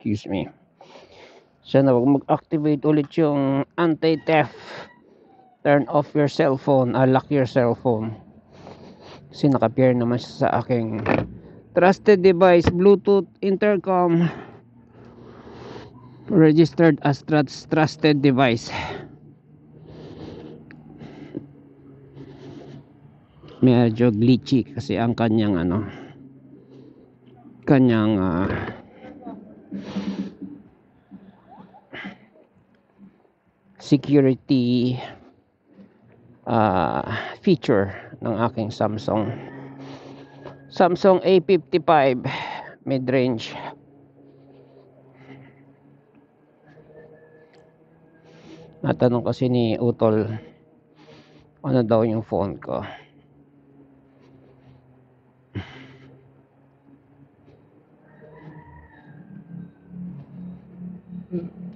Excuse me. Sana wag mag-activate ulit yung anti-theft. Turn off your cellphone, lock your cellphone. Kasi naka-pair naman siya sa aking trusted device, Bluetooth intercom, registered as trusted device. Medyo glitchy kasi ang kanyang security feature ng aking Samsung A55 mid-range. Natanong kasi ni Utol ano daw yung phone ko.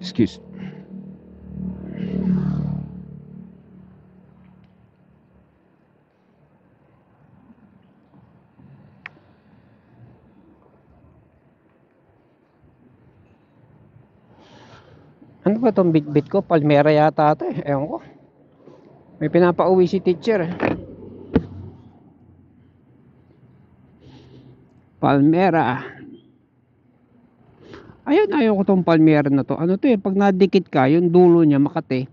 Excuse. Ano ba itong bitbit ko? Palmera yata ito eh. Ewan ko. May pinapauwi si teacher eh. Palmera. Ayun, ayaw ko tong palmera na to. Ano to eh, pag nadikit ka, yung dulo niya makate.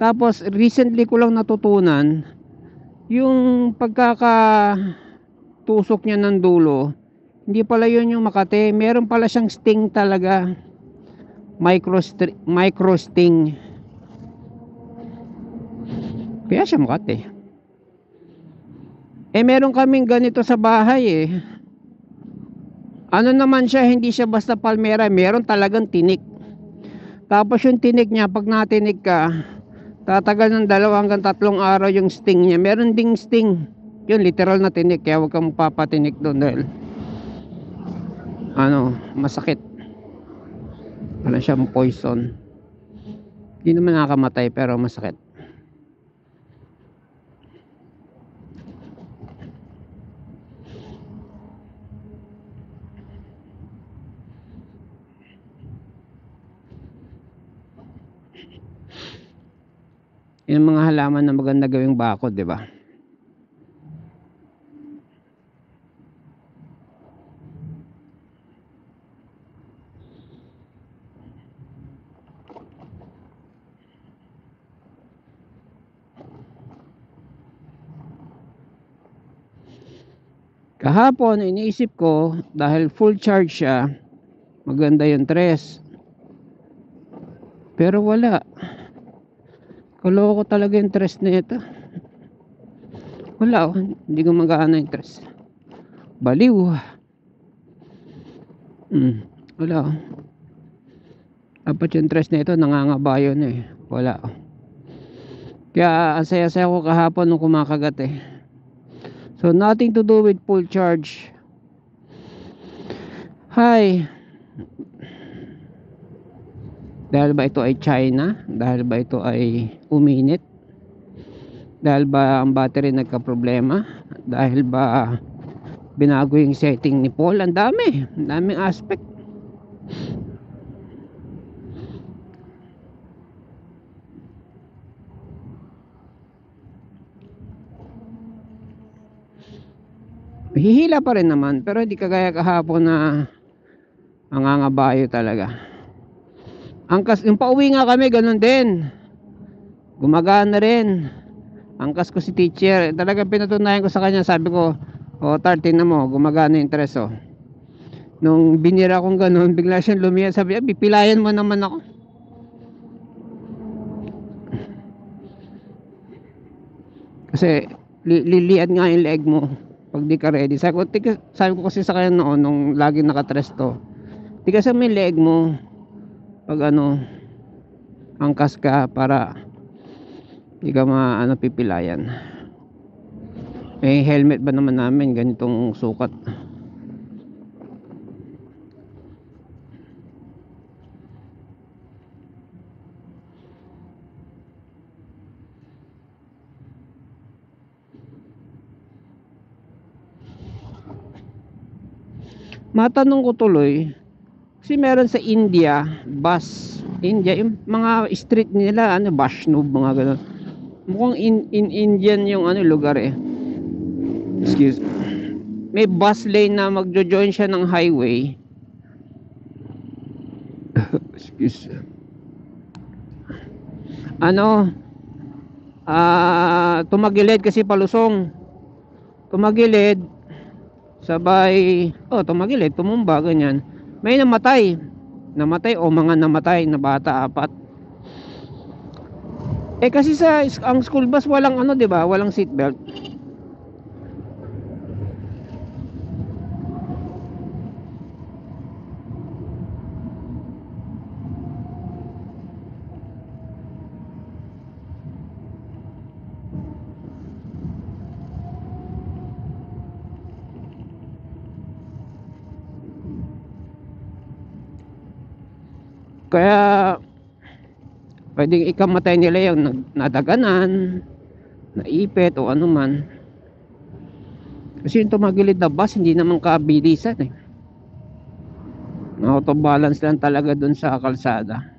Tapos recently ko lang natutunan yung pagkakatusok niya ng dulo. Hindi pala yun yung makate. Meron pala siyang sting talaga. Micro sting. Kaya siya makate. Meron kaming ganito sa bahay eh. Ano naman siya, hindi siya basta palmera, meron talagang tinik. Tapos yung tinik niya, pag natinik ka, tatagal ng 2 hanggang 3 araw yung sting niya. Meron ding sting. Yun, literal na tinik. Kaya huwag kang papatinik doon dahil masakit. Wala siyang poison. Hindi naman nakakamatay pero masakit. Yung mga halaman na maganda gawing bakod, di ba? Kahapon iniisip ko dahil full charge siya, maganda yung tres. Pero wala. Kaloko talaga yung tres na ito. Wala, hindi ko magana yung tres. Baliw. Wala. Dapat yung tres na ito nangangabayon eh. Wala. Kaya ang saya-saya ko kahapon nung kumakagat eh. So nothing to do with full charge. Hi. Dahil ba ito ay China? Dahil ba ito ay uminit? Dahil ba ang battery nagka-problema? Dahil ba binago yung setting ni Paul? Ang daming aspect. Hihila pa rin naman, pero hindi kagaya kahapon na nangangabayo talaga. Yung pauwi nga kami, ganun din. Gumagana rin. Angkas ko si teacher. Talagang pinatunayan ko sa kanya. Sabi ko, Tartin na mo, gumagana yung tres oh. Nung binira kong ganun, bigla siyang lumiya. Sabi, pipilayan mo naman ako. Kasi liliad nga yung leg mo pag di ka ready. Sabi ko kasi sa kanya noon, nung laging nakatres to, tigasan mo yung leg mo pag angkas ka para di ka pipilayan. Helmet ba naman namin ganitong sukat. Matanong ko tuloy, Kasi meron sa India, bus. India, yung mga street nila, ano, Vaishnav, mga ganun. Mukhang in Indian yung ano lugar eh. Excuse. May bus lane na magjo-join siya ng highway. Excuse. Ano, tumagilid kasi palusong. Tumagilid, sabay, tumagilid, tumumba, ganyan. May namatay. Namatay o mga namatay na bata, 4. Kasi ang school bus walang ano, 'di ba? Walang seatbelt. Kaya pwedeng ikamatay nila yung nadaganan, naipit o ano man. Kasi yung tumagilid na bus hindi naman kabilisan eh. Auto balance lang talaga dun sa kalsada.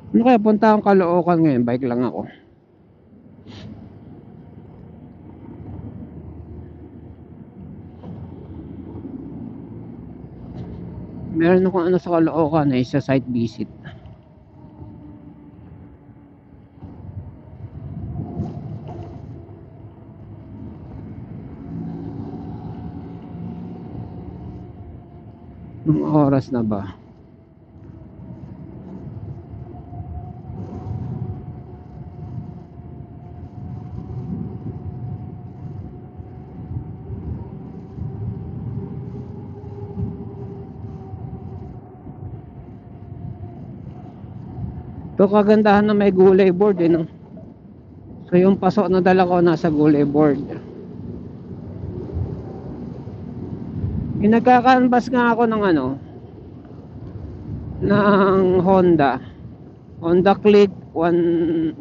Ano kaya punta akong Caloocan ngayon, bike lang ako. Meron akong ano sa Caloocan eh, sa site visit. Anong oras na ba? Ito kagandahan na may gulay board eh, no? So yung pasok na dala ko nasa gulay board. Yung nagka-canvas nga ako ng ano, ng Honda Click 125,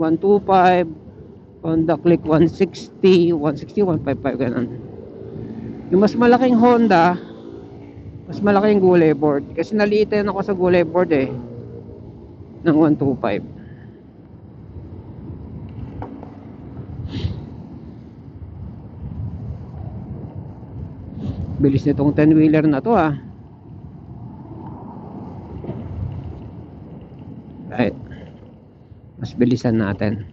Honda Click 160, 155 ganun. Yung mas malaking Honda, mas malaking gulay board. Kasi naliitan ako sa gulay board eh, ng 125. Bilis nitong 10-wheeler na to ah. Right. Mas bilisan natin.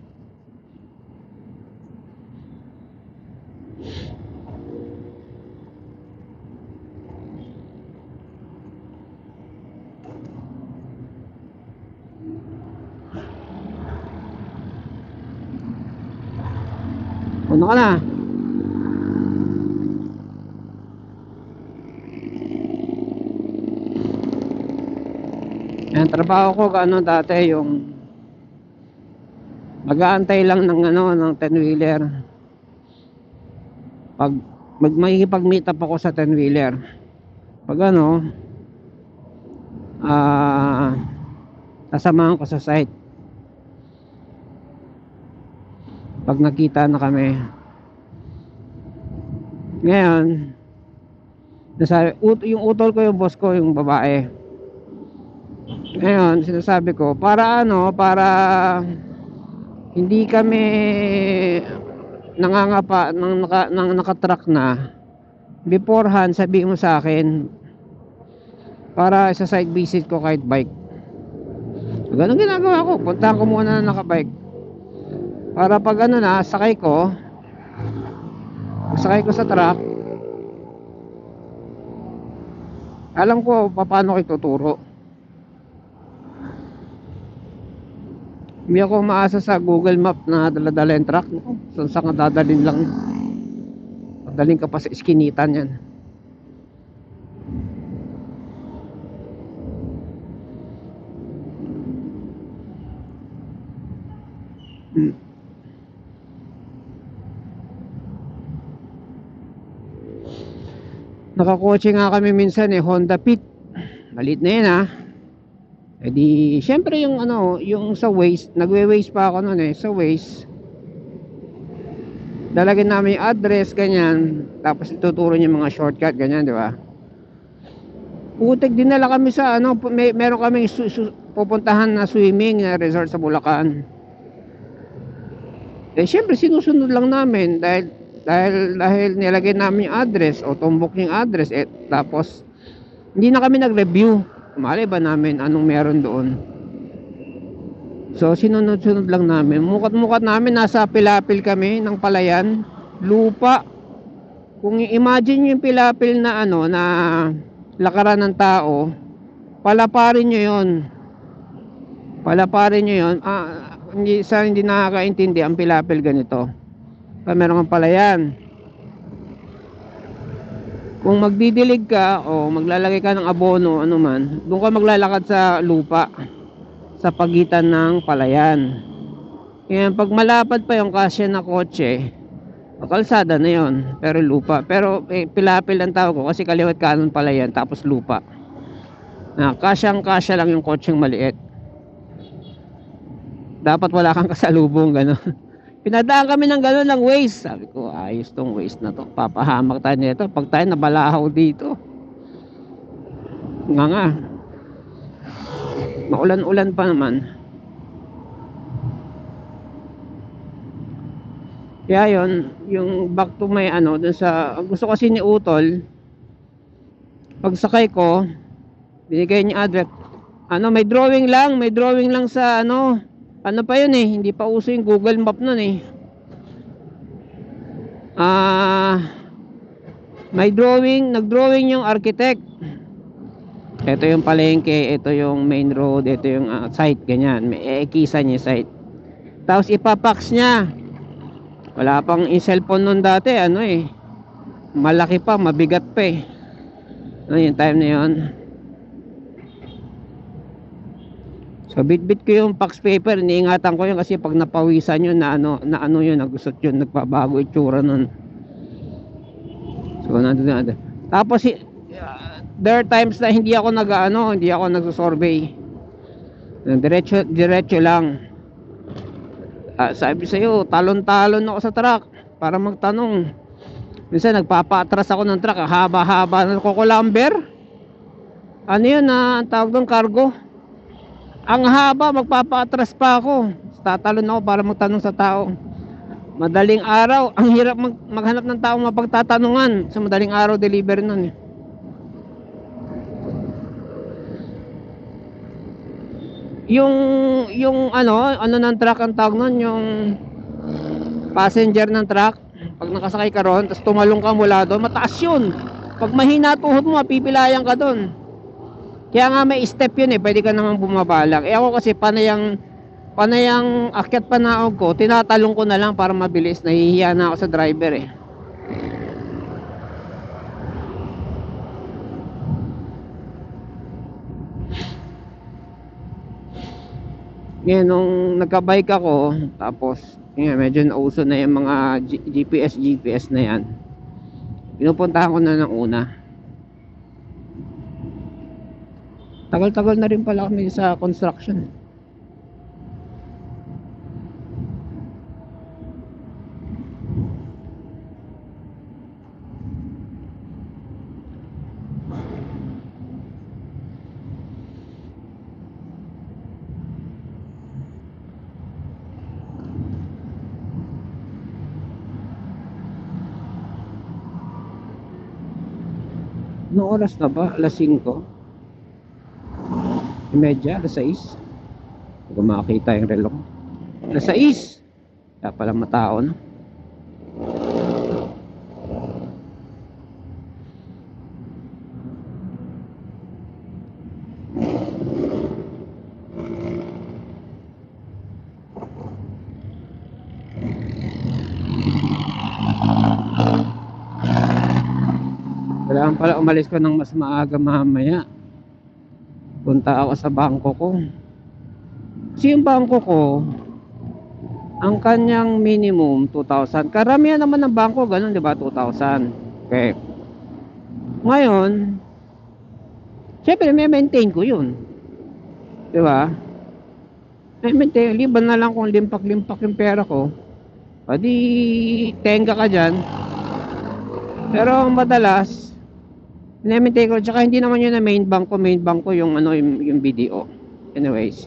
Ano ka na? Yan, trabaho ko ano dati yung mag-aantay lang ng ano ng 10-wheeler. Pag makikipag-meet up ako sa 10-wheeler. Pag ano sasamahan ko sa site. Pag nakita na kami. Ngayon, yung utol ko yung boss ko, yung babae. Ngayon, sinasabi ko, para hindi kami nangangapa nang nakatrack na, beforehand sabihin mo sa akin para sa site visit ko kahit bike. Ganun ginagawa ko, puntahan ko muna na nakabike para pag ano na, sakay ko sa truck, alam ko paano ko ituturo. Hindi ako umaasa sa Google Map na dala-dala yung truck. Saan ka dadalhin lang. Daling ka pa sa iskinitan yan. Nakakotse nga kami minsan Honda Fit. Malit na yan Eh di, syempre yung yung sa Waze, nagwe-Waze pa ako noon sa Waze. Lalagyan namin yung address, ganyan. Tapos ituturo niya mga shortcut, ganyan, di ba? Putik, dinala kami sa meron kaming pupuntahan na swimming na resort sa Bulacan. Syempre sinusunod lang namin dahil nilagay namin yung address o tumbok yung address tapos hindi na kami nag-review. Malay ba namin anong meron doon? So sinunod-sunod lang namin. Mukat-mukat namin nasa Pilapil kami ng Palayan, lupa. Kung i-imagine yung Pilapil na na lakaran ng tao, palaparin nyo 'yon. Palaparin nyo 'yon. Hindi nakakaintindi ang Pilapil ganito. Meron kang Palayan. Kung magdidilig ka o maglalagay ka ng abono, doon ka maglalakad sa lupa sa pagitan ng palayan. Kaya pag malapad pa yung kasya na kotse, kalsada na yon, pero lupa. Pero Pilapil ang tawag ko kasi kaliwat kanan palayan tapos lupa. Kasyang-kasya lang yung kotseng maliit. Dapat wala kang kasalubong gano'n. Pinadaan kami ng gano'n ng Waze. Sabi ko, ayos tong Waze na to. Papahamak tayo nito. Pag tayo nabalahaw dito. Nga. Maulan-ulan pa naman. Kaya yon, yung back to my dun sa gusto kasi ni Utol. Pagsakay ko, binigay niya address. May drawing lang sa pa yun hindi pa uso yung Google Map nun may nagdrawing yung architect. Ito yung palengke, ito yung main road, ito yung site, ganyan. May ekisan yung site. Tapos ipapax niya. Wala pang cellphone nun dati, malaki pa, mabigat pa yung time na yun. So bitbit ko yung fax paper, iniingatan ko yun kasi pag napawisan yun na yun, nagusot yun, nagpabago itsura nun. So nandun. Tapos there are times na hindi ako nagso-survey. Diretso lang. Sabi sa'yo, talon-talon ako sa truck para magtanong. Minsan nagpapa-atras ako ng truck, haba-haba ng kukulamber. Yun ang tawag doon, cargo. Ang haba, magpapa-atras pa ako. Tatalon ako para magtanong sa tao. Madaling araw, ang hirap maghanap ng taong mapagtatanungan. Sa madaling araw delivery nun Yung ng truck ang tawag nun, yung passenger ng truck. Pag nakasakay ka ron, tapos tumalong ka mula doon, mataas yun. Pag mahina tuhod mo, mapipilayan ka doon. Kaya nga may step yun pwede ka naman bumabalak. Ako kasi panayang akyat panaog ko, tinatalong ko na lang para mabilis. Nahihiya na ako sa driver Ngayon, nung nagka-bike ako, tapos medyo nauso na yung mga GPS na yan. Pinupuntahan ko na ng una. Tagal-tagal na rin pala kami sa construction. Anong oras na ba? Alas 5? Medya, alas 6. Hindi ko makakita yung reloj. Alas 6. Kaya palang matao na. Kailangan pala umalis ko ng mas maaga mamaya. Punta ako sa bangko ko. Kasi yung bangko ko, ang kanyang minimum 2,000. Karamihan naman ng bangko ganun, 'di ba? 2,000. Okay. Ngayon, syempre may maintain ko 'yun. 'Di ba? May maintain, liban na lang kung limpak-limpak yung pera ko. Pwede tenga ka diyan. Pero madalas maintain ko, tsaka hindi naman 'yun na main bank ko yung ano yung BDO. Anyways,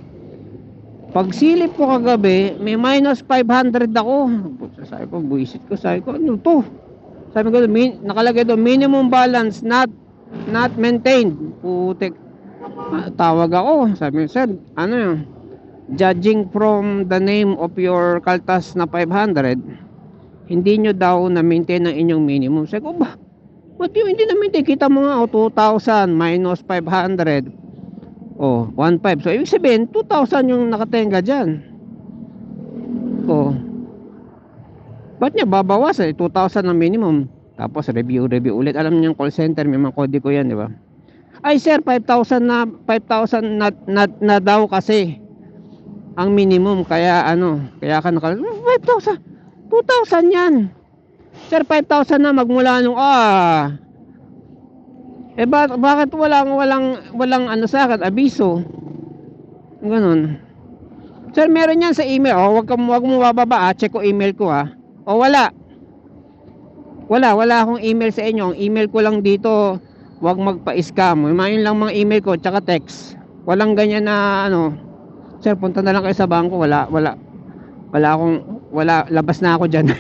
pag silip ko kagabi, may minus 500 ako. Sabi ko, buisit ko. Sabi ko, ano to? Sabi ko, nakalagay doon, minimum balance not maintained. Putik. Tawag ako. Sabi ko, sir, ano yun? Judging from the name of your kaltas na 500, hindi nyo daw na-maintain ang inyong minimum. Sabi ko, ba't yung hindi na-maintain? Kita mo nga, 2,000 minus 500. Oh, 1,500. So, ibig sabihin, 2,000 yung nakatenga dyan. Oh. Ba't niya babawas eh? 2,000 ang minimum. Tapos, review ulit. Alam niyo yung call center, may mga kode ko yan, di ba? Ay, sir, 5,000 na daw kasi ang minimum. Kaya, kaya ka 5,000. 2,000 yan. Sir, 5,000 na magmula nung, bakit walang sa akin, abiso? Ganun. Sir, meron yan sa email. Wag mo bababa, check ko email ko, wala. Wala akong email sa inyo. Ang email ko lang dito, wag magpa-scam. Yun lang mga email ko, tsaka text. Walang ganyan na, sir, punta na lang kayo sa bangko. Wala, labas na ako dyan.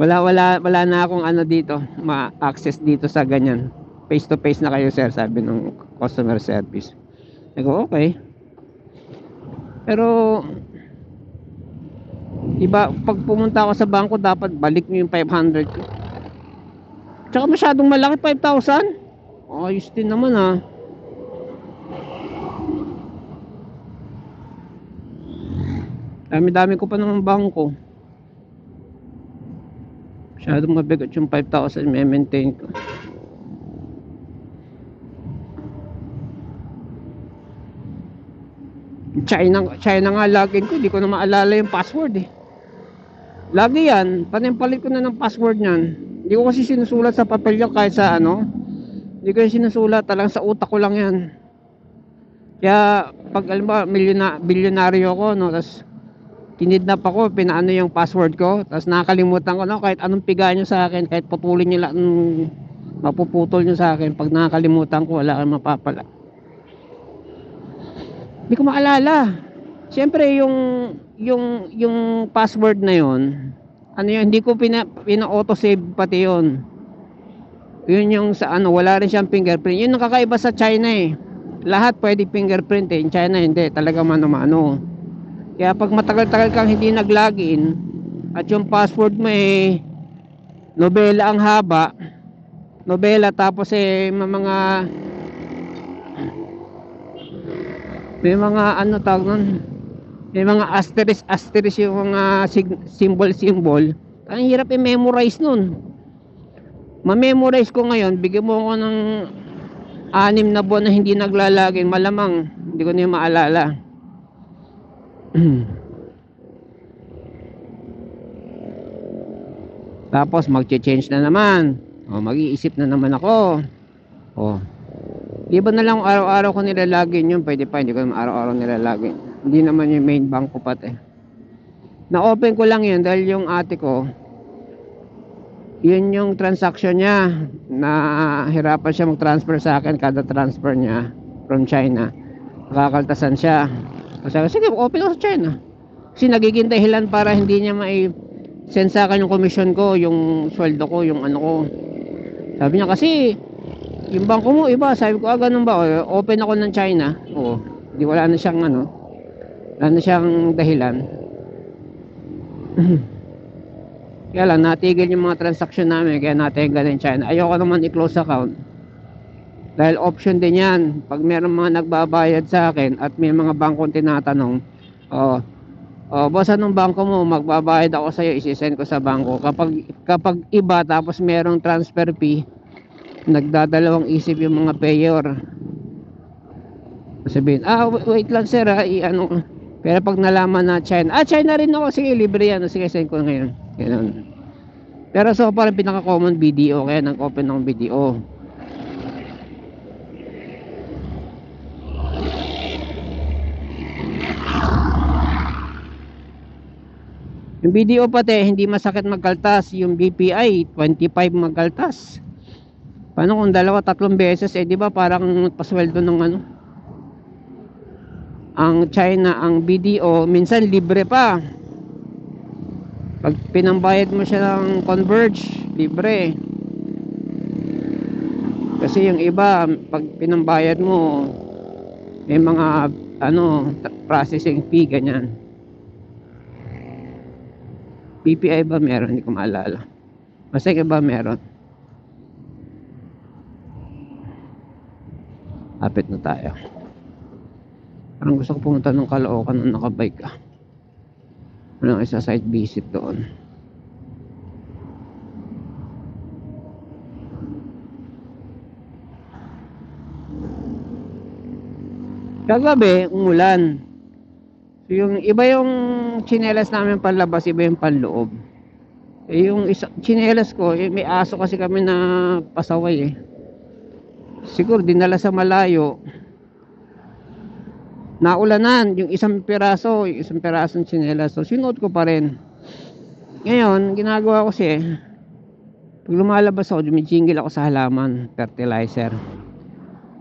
Wala na akong dito, ma-access dito sa ganyan. Face to face na kayo, sir, sabi ng customer service. Ako, okay. Pero iba, pag pumunta ako sa bangko, dapat balik nyo yung 500 ko. Tsaka masyadong malaki, 5,000. Ayos din naman, Dami-dami ko pa ng bangko. Masyadong mabigat yung 5,000 may maintain ko. China nga login ko, hindi ko na maalala yung password eh. Lagi yan, panimpalit ko na ng password niyan. Hindi ko kasi sinusulat sa papel yan kahit sa hindi ko yung sinusulat, talagang sa utak ko lang yan. Kaya pag alam ba, bilyonaryo ako, tapos kinidnap ako, pinaano yung password ko, tapos nakakalimutan ko kahit anong piga nyo sa akin, kahit putulin nyo lang, mapuputol nyo sa akin, pag nakakalimutan ko, wala kang mapapala. Hindi ko maalala. Siyempre yung password na yon, hindi ko pina-autosave pati yon. Yun yung sa wala rin siyang fingerprint. Yun nakakaiba sa China eh. Lahat pwede fingerprint eh. In China hindi, talaga mano-mano. Kaya pag matagal-tagal kang hindi nag-login at yung password mo nobela ang haba, nobela, tapos may mga tawag nun, may mga asterisk yung mga symbol. Ang hirap i-memorize nun. Ma-memorize ko ngayon, bigyan mo ako ng 6 na buwan na hindi naglalagin, malamang hindi ko na yung maalala. Tapos mag-change na naman, mag-iisip na naman ako. Di ba na lang araw-araw ko nilalagin yun? Pwede pa, hindi ko naman araw-araw nilalagin. Hindi naman yung main bank ko pati. Na-open ko lang yun dahil yung ate ko, yun yung transaction niya, na hirapan siya mag-transfer sa akin kada transfer niya from China. Nakakaltasan siya. Kasi sige, open ako sa China. Kasi nagiging dahilan para hindi niya send sa akin yung commission ko, yung sweldo ko, yung ko. Sabi niya kasi, yung bangko mo iba. Sabi ko, ganun ba? Open ako ng China. Di wala na siyang wala na siyang dahilan. Kaya lang, natigil yung mga transaction namin, kaya natin ganun China. Ayoko naman i-close account. Dahil option din yan. Pag meron mga nagbabayad sa akin at may mga bangkong tinatanong, boss, anong bangko mo? Magbabayad ako sa'yo, isi-send ko sa bangko. Kapag iba, tapos merong transfer fee, nagdadalawang isip yung mga payer. Sabihin, wait lang sir ano. Pero pag nalaman na China, China rin ako, sige libre yan, sige send ko ngayon. Ganun. Pero so far pinaka common BDO, kaya nag-open ng BDO. Yung BDO pati hindi masakit magkaltas, yung BPI 25 magkaltas. Paano kung dalawa tatlong beses, di ba parang pasweldo ng ano. Ang China, ang BDO minsan libre pa. Pag pinambayad mo siya ng Converge, libre. Kasi yung iba pag pinambayad mo may mga ano processing fee ganyan. BPI ba meron? Hindi ko maalala. Basta ba meron? Hapit na tayo. Parang gusto ko pumunta ng Caloocan nung nakabike ka. Walang isa site visit doon. Kagabi, umulan. So yung iba yung tsinelas namin panlabas, iba yung panloob. Yung tsinelas ko, may aso kasi kami na pasaway siguro dinala sa malayo. Naulanan yung isang pirasong tsinelas. So sinuot ko pa rin. Ngayon, ginagawa ko pag lumalabas ako, jingle ako sa halaman, fertilizer.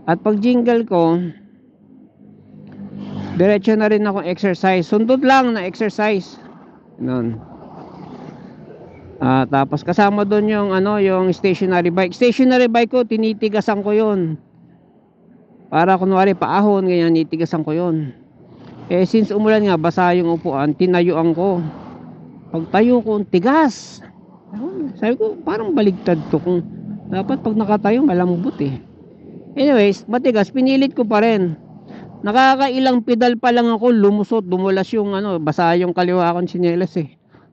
At pag jingle ko, diretso na rin ako exercise. Sundot lang na exercise. Ganun. Tapos kasama doon yung yung stationary bike. Stationary bike ko, tinitigasan ko 'yon. Para kunwari paahon, ganyan, nitigasan ko 'yon. Since umulan nga, basa yung upuan, tinayuan ko. Pag tayo ko, tigas. Sabi ko, parang baligtad to, kung dapat pag nakatayo malambot Anyways, matigas, pinilit ko pa rin. Nakakailang pedal pa lang ako, dumulas yung basa yung kaliwa kong tsinelas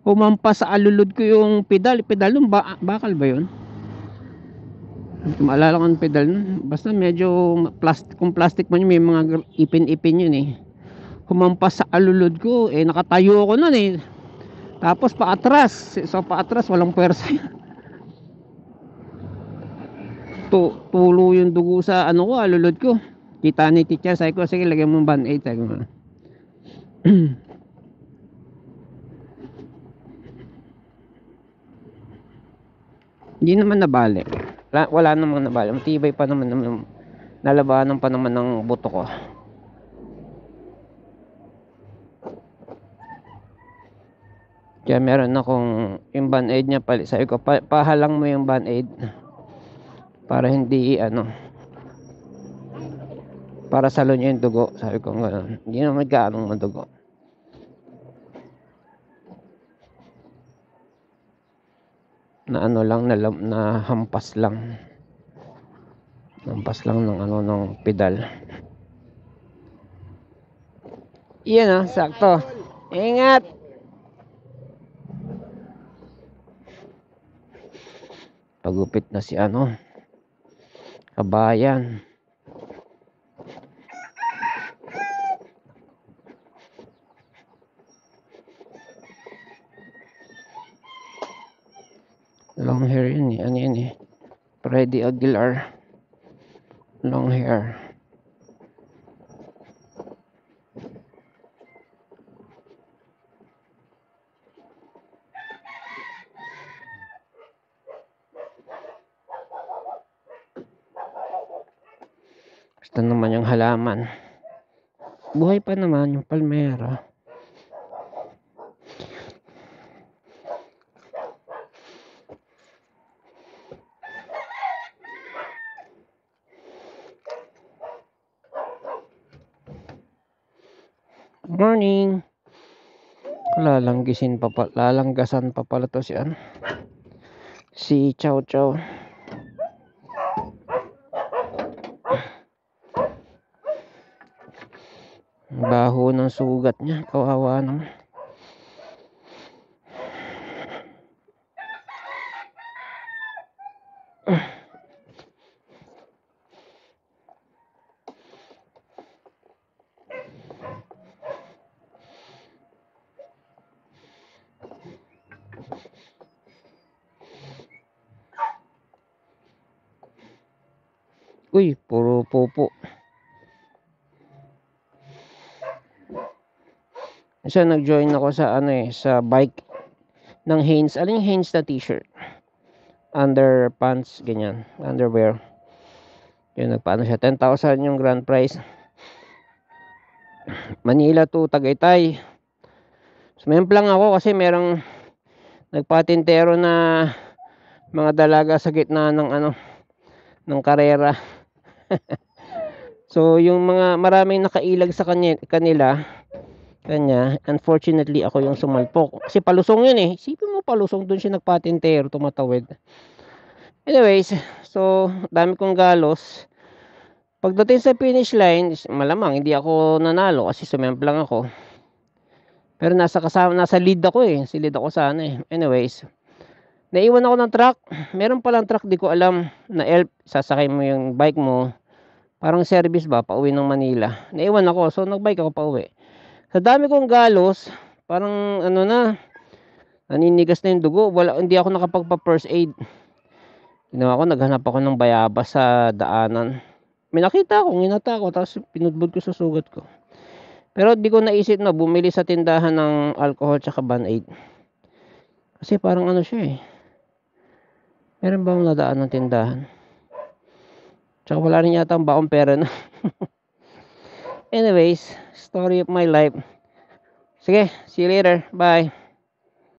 Humampas sa alulod ko yung pedal nung bakal ba yun? Maalala ko ang pedal nun. Basta medyo kung plastic man yun, may mga ipin-ipin yun Humampas sa alulod ko, nakatayo ako nun Tapos paatras, walang puwersa tulo yung dugo sa alulod ko. Kita ni teacher, sabi ko, sige lagyan mo band-aid, sabi ko. Hindi naman nabali. Wala namang nabali. Matibay pa naman nalabanan pa naman ng buto ko. Kaya meron akong yung band-aid niya pala. Sabi ko, pahalang mo yung band-aid para hindi para salon yung dugo. Sabi ko gano'n. Hindi naman gaanong madugo. Na lang, na hampas lang. Hampas lang ng ng pedal. Iyan sakto. Ingat. Pagupit na si kabayan. Long hair yun yun Freddy Aguilar. Long hair. Basta naman yung halaman. Buhay pa naman yung palmera. Morning. Lalanggasan pa pala to si Chow Chow. Baho ng sugat niya, kawawa naman. Uy, puro popo. Kasi nag-join ako sa sa bike ng Hanes. Ano yung Hanes na t-shirt? Underpants, ganyan. Underwear. Yun, nagpaano siya. 10,000 yung grand prize. Manila to Tagaytay. Sumemplang ako kasi merong nagpatintero na mga dalaga sa gitna ng ng karera. So yung mga maraming nakailag sa kanya, unfortunately ako yung sumalpok kasi palusong yun isipin mo, palusong dun siya nagpatintero, tumatawid. Anyways, so dami kong galos. Pagdating sa finish line, malamang hindi ako nanalo kasi sumemplang ako, pero nasa lead ako silid ako sana Anyways, naiwan ako ng truck. Meron palang truck, di ko alam na elf, sasakay mo yung bike mo, parang service ba pauwi ng Manila. Naiwan ako, so nagbike ako pauwi. Sa dami kong galos, parang naninigas na yung dugo. Hindi ako nakapagpa first aid. Ginawa ko, naghanap ako ng bayabas sa daanan. May nakita ako, nginata ako, tapos pinudbod ko sa sugat ko. Pero di ko naisip na bumili sa tindahan ng alcohol tsaka Band-Aid. Kasi parang siya meron ba akong nadaan ng tindahan? Tsaka wala rin yata ang baong pera na. Anyways, story of my life. Sige, see you later. Bye.